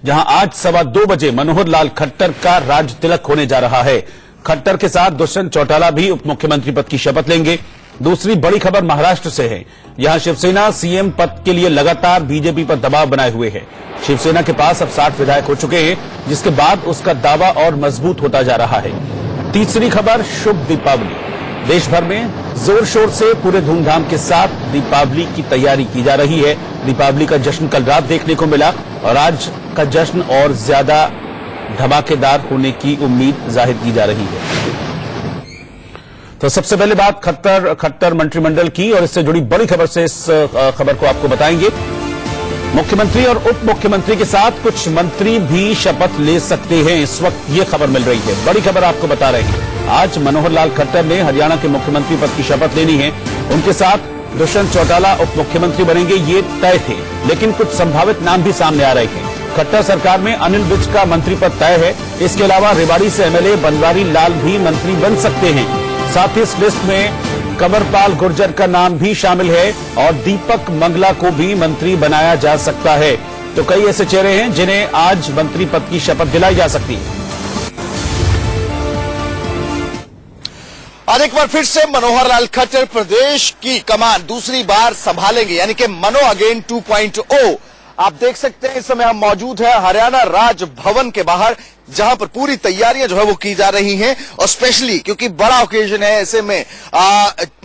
जहां आज 2:15 मनोहर लाल खट्टर का राज तिलक होने जा रहा है। खट्टर के साथ दुष्यंत चौटाला भी उप मुख्यमंत्री पद की शपथ लेंगे। दूसरी बड़ी खबर महाराष्ट्र से है। यहां शिवसेना सीएम पद के लिए लगातार बीजेपी पर दबाव बनाए हुए है। शिवसेना के पास अब 60 विधायक हो चुके हैं, जिसके बाद उसका दावा और मजबूत होता जा रहा है। तीसरी खबर शुभ दीपावली। देश भर में जोर शोर से पूरे धूमधाम के साथ दीपावली की तैयारी की जा रही है। दीपावली का जश्न कल रात देखने को मिला और आज का जश्न और ज्यादा धमाकेदार होने की उम्मीद जाहिर की जा रही है। तो सबसे पहले बात खट्टर मंत्रिमंडल की, और इससे जुड़ी बड़ी खबर से इस खबर को आपको बताएंगे। मुख्यमंत्री और उप मुख्यमंत्री के साथ कुछ मंत्री भी शपथ ले सकते हैं, इस वक्त ये खबर मिल रही है। बड़ी खबर आपको बता रहे हैं। आज मनोहर लाल खट्टर ने हरियाणा के मुख्यमंत्री पद की शपथ लेनी है। उनके साथ दुष्यंत चौटाला उप मुख्यमंत्री बनेंगे, ये तय थे, लेकिन कुछ संभावित नाम भी सामने आ रहे हैं। खट्टर सरकार में अनिल विज का मंत्री पद तय है। इसके अलावा रेवाड़ी से एमएलए बनवारी लाल भी मंत्री बन सकते हैं। साथ ही इस लिस्ट में कंवरपाल गुर्जर का नाम भी शामिल है और दीपक मंगला को भी मंत्री बनाया जा सकता है। तो कई ऐसे चेहरे हैं जिन्हें आज मंत्री पद की शपथ दिलाई जा सकती है। और एक बार फिर से मनोहर लाल खट्टर प्रदेश की कमान दूसरी बार संभालेंगे, यानी कि मनो अगेन 2.0। आप देख सकते हैं इस समय हम मौजूद हैं हरियाणा राजभवन के बाहर, जहां पर पूरी तैयारियां जो है वो की जा रही हैं। और स्पेशली क्योंकि बड़ा ओकेजन है, ऐसे में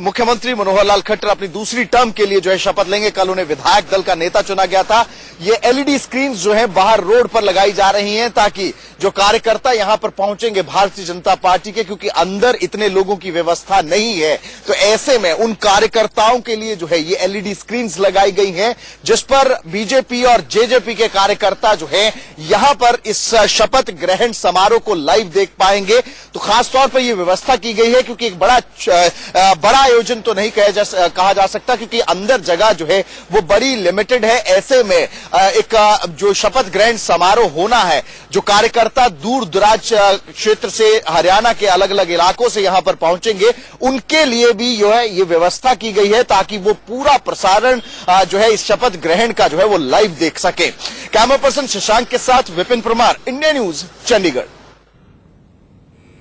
मुख्यमंत्री मनोहर लाल खट्टर अपनी दूसरी टर्म के लिए जो है शपथ लेंगे। कल उन्हें विधायक दल का नेता चुना गया था। ये एलईडी स्क्रीन्स जो है बाहर रोड पर लगाई जा रही हैं, ताकि जो कार्यकर्ता यहां पर पहुंचेंगे भारतीय जनता पार्टी के, क्योंकि अंदर इतने लोगों की व्यवस्था नहीं है, तो ऐसे में उन कार्यकर्ताओं के लिए जो है ये एलईडी स्क्रीन्स लगाई गई हैं, जिस पर बीजेपी और जेजेपी के कार्यकर्ता जो है यहां पर इस शपथ ग्रहण समारोह को लाइव देख पाएंगे। तो खासतौर पर यह व्यवस्था की गई है, क्योंकि एक बड़ा आयोजन तो नहीं कहा जा सकता, क्योंकि अंदर जगह जो है वो बड़ी लिमिटेड है। ऐसे में एक जो शपथ ग्रहण समारोह होना है, जो कार्यकर्ता दूर दराज क्षेत्र से हरियाणा के अलग अलग इलाकों से यहां पर पहुंचेंगे, उनके लिए भी जो है ये व्यवस्था की गई है, ताकि वो पूरा प्रसारण जो है इस शपथ ग्रहण का जो है वो लाइव देख सके। कैमरा पर्सन शशांक के साथ विपिन परमार, इंडिया न्यूज, चंडीगढ़।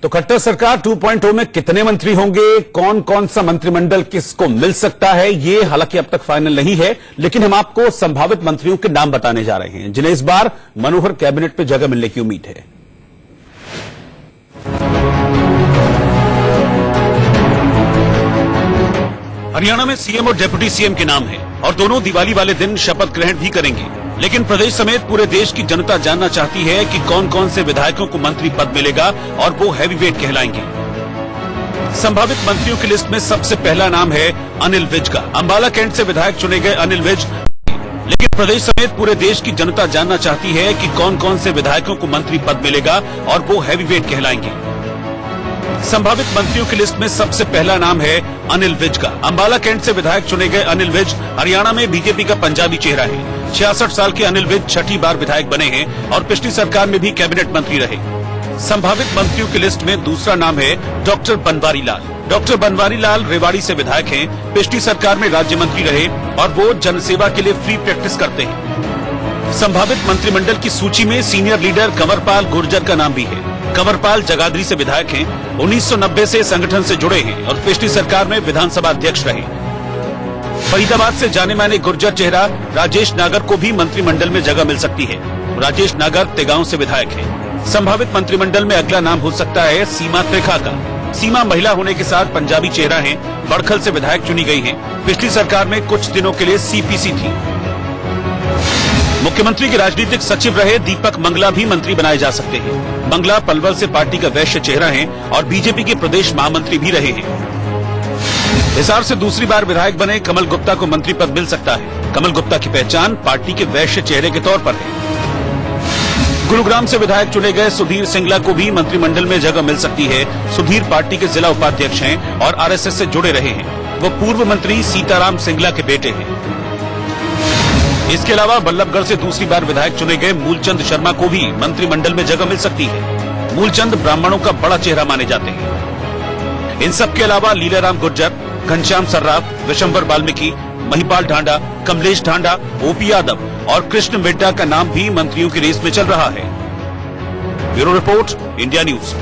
तो खट्टर सरकार 2.0 में कितने मंत्री होंगे, कौन कौन सा मंत्रिमंडल किसको मिल सकता है, ये हालांकि अब तक फाइनल नहीं है, लेकिन हम आपको संभावित मंत्रियों के नाम बताने जा रहे हैं, जिन्हें इस बार मनोहर कैबिनेट में जगह मिलने की उम्मीद है। हरियाणा में सीएम और डिप्टी सीएम के नाम हैं और दोनों दिवाली वाले दिन शपथ ग्रहण भी करेंगे। लेकिन प्रदेश समेत पूरे देश की जनता जानना चाहती है कि कौन कौन से विधायकों को मंत्री पद मिलेगा और वो हैवीवेट कहलाएंगे। संभावित मंत्रियों की लिस्ट में सबसे पहला नाम है अनिल विज का। अंबाला कैंट से विधायक चुने गए अनिल विज, लेकिन प्रदेश समेत पूरे देश की जनता जानना चाहती है कि कौन कौन से विधायकों को मंत्री पद मिलेगा और वो हैवीवेट कहलाएंगे। संभावित मंत्रियों की लिस्ट में सबसे पहला नाम है अनिल विज का। अंबाला कैंट से विधायक चुने गए अनिल विज हरियाणा में बीजेपी का पंजाबी चेहरा है। 66 साल के अनिल विज 6ठी बार विधायक बने हैं और पिछली सरकार में भी कैबिनेट मंत्री रहे। संभावित मंत्रियों की लिस्ट में दूसरा नाम है डॉक्टर बनवारी लाल। डॉक्टर बनवारी लाल रेवाड़ी से विधायक हैं, पिछली सरकार में राज्य मंत्री रहे और वो जनसेवा के लिए फ्री प्रैक्टिस करते हैं। संभावित मंत्रिमंडल की सूची में सीनियर लीडर कंवरपाल गुर्जर का नाम भी है। कंवरपाल जगाधरी से विधायक हैं, 1990 से संगठन से जुड़े हैं और पिछली सरकार में विधानसभा अध्यक्ष रहे। फरीदाबाद से जाने माने गुर्जर चेहरा राजेश नागर को भी मंत्रिमंडल में जगह मिल सकती है। राजेश नागर तेगांव से विधायक हैं। संभावित मंत्रिमंडल में अगला नाम हो सकता है सीमा त्रिखा का। सीमा महिला होने के साथ पंजाबी चेहरा है, बड़खल से विधायक चुनी गई हैं। पिछली सरकार में कुछ दिनों के लिए सीपीसी थी। मुख्यमंत्री के राजनीतिक सचिव रहे दीपक मंगला भी मंत्री बनाए जा सकते हैं। मंगला पलवल से पार्टी का वैश्य चेहरा है और बीजेपी के प्रदेश महामंत्री भी रहे हैं। हिसार से दूसरी बार विधायक बने कमल गुप्ता को मंत्री पद मिल सकता है। कमल गुप्ता की पहचान पार्टी के वैश्य चेहरे के तौर पर है। गुरुग्राम से विधायक चुने गए सुधीर सिंगला को भी मंत्रिमंडल में जगह मिल सकती है। सुधीर पार्टी के जिला उपाध्यक्ष हैं और आरएसएस से जुड़े रहे हैं। वो पूर्व मंत्री सीताराम सिंगला के बेटे हैं। इसके अलावा बल्लभगढ़ से दूसरी बार विधायक चुने गए मूलचंद शर्मा को भी मंत्रिमंडल में जगह मिल सकती है। मूलचंद ब्राह्मणों का बड़ा चेहरा माने जाते हैं। इन सब के अलावा लीलाराम गुर्जर, घनश्याम सर्राफ, विशंबर वाल्मीकि, महिपाल ढांडा, कमलेश ढांडा, ओपी यादव और कृष्ण मिड्डा का नाम भी मंत्रियों की रेस में चल रहा है। Bureau report, India news.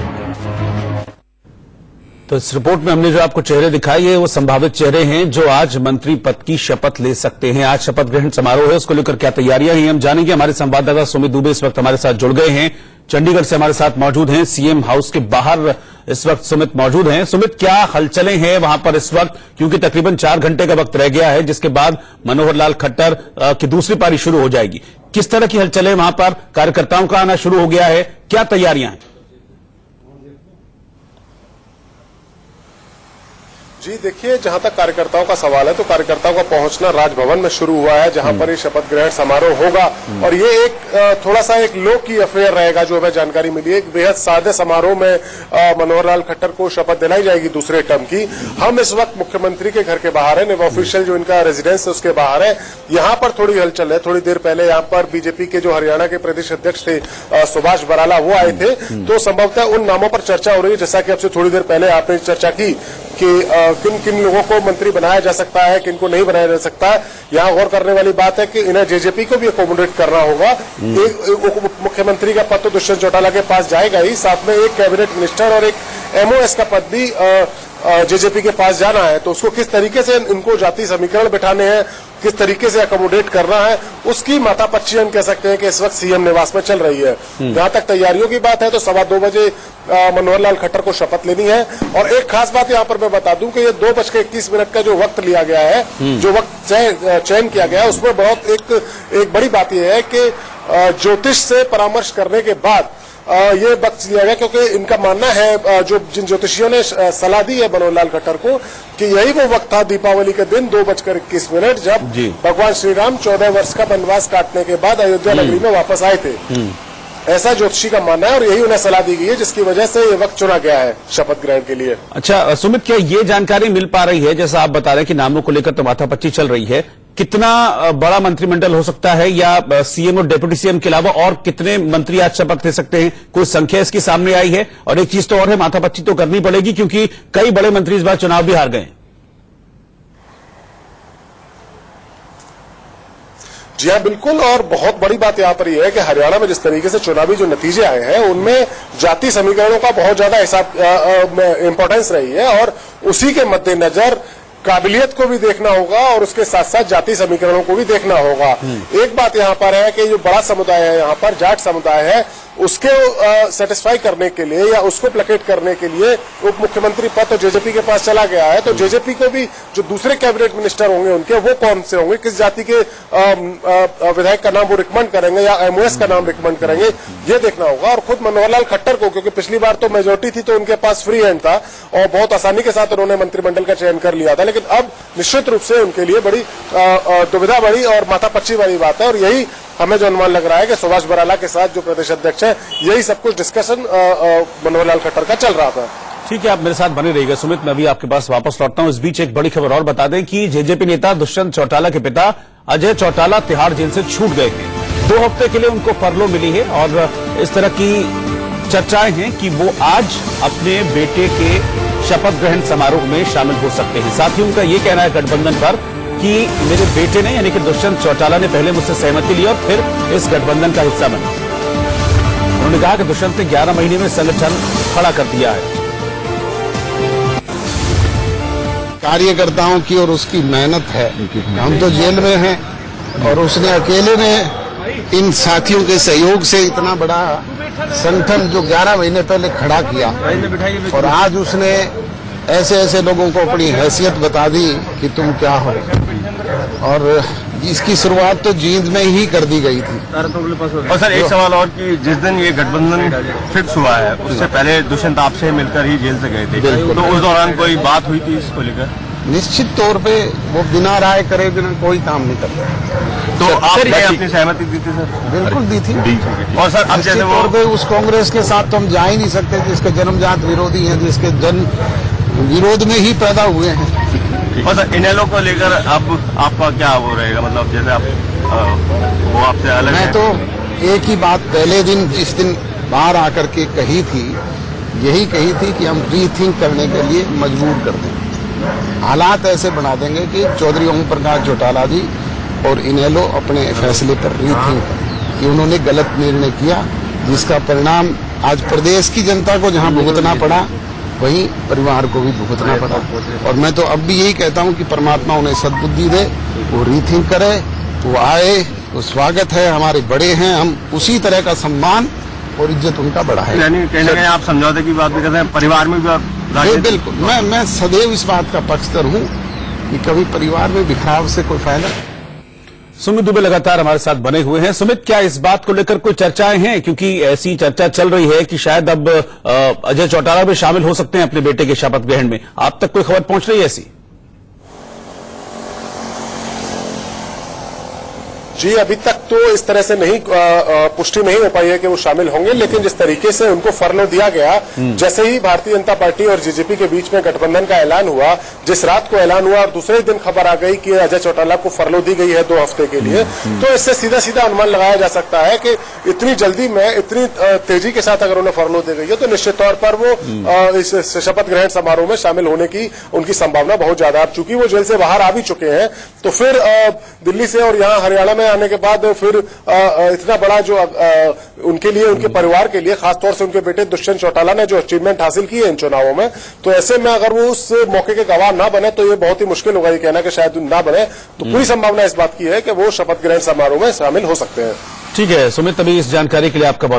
तो इस रिपोर्ट में हमने जो आपको चेहरे दिखाई है वो संभावित चेहरे हैं जो आज मंत्री पद की शपथ ले सकते हैं। आज शपथ ग्रहण समारोह है, उसको लेकर क्या तैयारियां हैं हम जानेंगे। हमारे संवाददाता सुमित दुबे इस वक्त हमारे साथ जुड़ गए हैं, चंडीगढ़ से हमारे साथ मौजूद हैं, सीएम हाउस के बाहर इस वक्त सुमित मौजूद हैं। सुमित, क्या हलचलें हैं वहां पर इस वक्त, क्योंकि तकरीबन 4 घंटे का वक्त रह गया है जिसके बाद मनोहर लाल खट्टर की दूसरी पारी शुरू हो जाएगी। किस तरह की हलचलें वहां पर, कार्यकर्ताओं का आना शुरू हो गया है, क्या तैयारियां हैं? जी देखिए, जहां तक कार्यकर्ताओं का सवाल है तो कार्यकर्ताओं का पहुंचना राजभवन में शुरू हुआ है, जहां पर ये शपथ ग्रहण समारोह होगा। और ये एक थोड़ा सा एक लो की अफेयर रहेगा, जो हमें जानकारी मिली है। एक बेहद सादे समारोह में मनोहर लाल खट्टर को शपथ दिलाई जाएगी दूसरे टर्म की। हम इस वक्त मुख्यमंत्री के घर के बाहर है, ऑफिशियल जो इनका रेजिडेंस है उसके बाहर है। यहाँ पर थोड़ी हलचल है। थोड़ी देर पहले यहाँ पर बीजेपी के जो हरियाणा के प्रदेश अध्यक्ष थे सुभाष बराला, वो आए थे। तो संभवतः उन नामों पर चर्चा हो रही है, जैसा कि आपसे थोड़ी देर पहले आपने चर्चा की कि किन किन लोगों को मंत्री बनाया जा सकता है, किन को नहीं बनाया जा सकता है। यहाँ गौर करने वाली बात है कि इन्हें जेजेपी को भी अकोमोडेट करना होगा। एक मुख्यमंत्री का पद तो दुष्यंत चौटाला के पास जाएगा ही, साथ में एक कैबिनेट मिनिस्टर और एक एमओएस का पद भी जेजेपी के पास जाना है। तो उसको किस तरीके से इनको जाति समीकरण बिठाने हैं, किस तरीके से अकोमोडेट करना है, उसकी माथापच्ची हम कह सकते हैं कि इस वक्त सीएम निवास में चल रही है। जहां तक तैयारियों की बात है तो 2:15 बजे मनोहर लाल खट्टर को शपथ लेनी है। और एक खास बात यहां पर मैं बता दूं कि ये 2:21 का जो वक्त लिया गया है, जो वक्त चयन किया गया है, उसमें बहुत एक बड़ी बात यह है कि ज्योतिष से परामर्श करने के बाद ये वक्त दिया गया, क्योंकि इनका मानना है, जो जिन ज्योतिषियों ने सलाह दी है मनोहर लाल खट्टर को, कि यही वो वक्त था दीपावली के दिन 2:21 जब भगवान श्री राम 14 वर्ष का वनवास काटने के बाद अयोध्या नगरी में वापस आए थे। ऐसा ज्योतिषी का मानना है और यही उन्हें सलाह दी गई है, जिसकी वजह से ये वक्त चुना गया है शपथ ग्रहण के लिए। अच्छा सुमित, क्या ये जानकारी मिल पा रही है, जैसा आप बता रहे हैं कि नामों को लेकर तो माथापच्ची चल रही है, कितना बड़ा मंत्रिमंडल हो सकता है, या सीएम और डिप्टी सीएम के अलावा और कितने मंत्री आज शपथ ले सकते हैं? कोई संख्या इसकी सामने आई है? और एक चीज तो और है, माथापच्ची तो करनी पड़ेगी क्योंकि कई बड़े मंत्री इस बार चुनाव भी हार गए। जी हाँ, बिल्कुल। और बहुत बड़ी बात यहाँ पर यह है कि हरियाणा में जिस तरीके से चुनावी जो नतीजे आए हैं, उनमें जाति समीकरणों का बहुत ज्यादा इंपॉर्टेंस रही है। और उसी के मद्देनजर काबिलियत को भी देखना होगा और उसके साथ साथ जाति समीकरणों को भी देखना होगा। एक बात यहाँ पर है कि जो बड़ा समुदाय है यहाँ पर, जाट समुदाय है, उसके सेटिस्फाई करने के लिए या उसको प्लेकेट करने के लिए उप मुख्यमंत्री पद तो जेजेपी के पास चला गया है। तो जेजेपी को भी जो दूसरे कैबिनेट मिनिस्टर होंगे उनके, वो कौन से होंगे, किस जाति के विधायक का नाम वो रिकमेंड करेंगे या एमओएस का नाम रिकमेंड करेंगे, ये देखना होगा। और खुद मनोहर लाल खट्टर को, क्योंकि पिछली बार तो मेजोरिटी थी तो उनके पास फ्री हैंड था और बहुत आसानी के साथ उन्होंने मंत्रिमंडल का चयन कर लिया था, लेकिन अब निश्चित रूप से उनके लिए बड़ी दुविधा बड़ी और माथापच्ची वाली बात है। और यही हमें जो अनुमान लग रहा है कि सुभाष बराला के साथ जो प्रदेश अध्यक्ष है, यही सब कुछ डिस्कशन मनोहर लाल खट्टर का चल रहा था। ठीक है, आप मेरे साथ बने रहिएगा सुमित, मैं भी आपके पास वापस लौटता हूं। इस बीच एक बड़ी खबर और बता दें कि जेजेपी नेता दुष्यंत चौटाला के पिता अजय चौटाला तिहाड़ जेल से छूट गए थे। 2 हफ्ते के लिए उनको फरलो मिली है और इस तरह की चर्चाएं हैं कि वो आज अपने बेटे के शपथ ग्रहण समारोह में शामिल हो सकते हैं। साथ ही उनका ये कहना है गठबंधन पर कि मेरे बेटे ने, यानी कि दुष्यंत चौटाला ने पहले मुझसे सहमति ली और फिर इस गठबंधन का हिस्सा बने। उन्होंने कहा कि दुष्यंत ने 11 महीने में संगठन खड़ा कर दिया है। कार्यकर्ताओं की और उसकी मेहनत है। हम तो जेल में हैं और उसने अकेले ने इन साथियों के सहयोग से इतना बड़ा संगठन जो 11 महीने पहले खड़ा किया, और आज उसने ऐसे ऐसे लोगों को अपनी हैसियत बता दी कि तुम क्या हो। और इसकी शुरुआत तो जींद में ही कर दी गई थी। और सर एक सवाल और कि जिस दिन ये गठबंधन फिक्स हुआ है, उससे पहले दुष्यंत आपसे मिलकर ही जेल से गए थे, तो उस दौरान कोई बात हुई थी इसको लेकर? निश्चित तौर पे वो बिना राय करे बिना कोई काम नहीं करता। तो आपने अपनी सहमति दी थी सर? बिल्कुल दी थी। और सर अब जैसे तौर पे उस कांग्रेस के साथ तो हम जा ही नहीं सकते जिसके जन्मजात विरोधी हैं, जिसके जन विरोध में ही पैदा हुए हैं। और सर इनेलो को लेकर आपका क्या वो रहेगा, मतलब जैसे आप वो आपसे अलग मैं तो एक ही बात पहले दिन, जिस दिन बाहर आकर के कही थी, यही कही थी कि हम रीथिंक करने के लिए मजबूर कर दें। हालात ऐसे बना देंगे कि चौधरी ओम प्रकाश चौटाला जी और इनेलो अपने फैसले पर रीथिंक करें कि उन्होंने गलत निर्णय किया, जिसका परिणाम आज प्रदेश की जनता को जहां भुगतना पड़ा वहीं परिवार को भी भुगतना पड़ा। और मैं तो अब भी यही कहता हूं कि परमात्मा उन्हें सद्बुद्धि दे, वो रीथिंक करे, वो आए, वो स्वागत है, हमारे बड़े हैं, हम उसी तरह का सम्मान और इज्जत उनका बढ़ाए। यानी कहीं ना कहीं आप समझौते की बात भी करते हैं, परिवार में भी बिल्कुल, मैं सदैव इस बात का पक्षधर हूं कि कभी परिवार में बिखराव से कोई फायदा। सुमित दुबे लगातार हमारे साथ बने हुए हैं। सुमित, क्या इस बात को लेकर कोई चर्चाएं हैं? क्योंकि ऐसी चर्चा चल रही है कि शायद अब अजय चौटाला भी शामिल हो सकते हैं अपने बेटे के शपथ ग्रहण में। आप तक कोई खबर पहुंच रही है ऐसी? जी, अभी तक तो इस तरह से नहीं पुष्टि नहीं हो पाई है कि वो शामिल होंगे, लेकिन जिस तरीके से उनको फरलो दिया गया, जैसे ही भारतीय जनता पार्टी और जेजेपी के बीच में गठबंधन का ऐलान हुआ, जिस रात को ऐलान हुआ और दूसरे दिन खबर आ गई कि अजय चौटाला को फरलो दी गई है 2 हफ्ते के लिए, तो इससे सीधा सीधा अनुमान लगाया जा सकता है कि इतनी जल्दी में, इतनी तेजी के साथ अगर उन्हें फरलो दी गई है तो निश्चित तौर पर वो इस शपथ ग्रहण समारोह में शामिल होने की उनकी संभावना बहुत ज्यादा है। चूंकि वो जेल से बाहर आ भी चुके हैं, तो फिर दिल्ली से और यहाँ हरियाणा में आने के बाद फिर इतना बड़ा जो उनके लिए, उनके परिवार के लिए, खासतौर से उनके बेटे दुष्यंत चौटाला ने जो अचीवमेंट हासिल की है इन चुनावों में, तो ऐसे में अगर वो उस मौके के गवाह ना बने तो ये बहुत ही मुश्किल होगा ये कहना कि शायद ना बने। तो पूरी संभावना इस बात की है कि वो शपथ ग्रहण समारोह में शामिल हो सकते हैं। ठीक है सुमित, अभी इस जानकारी के लिए आपका बहुत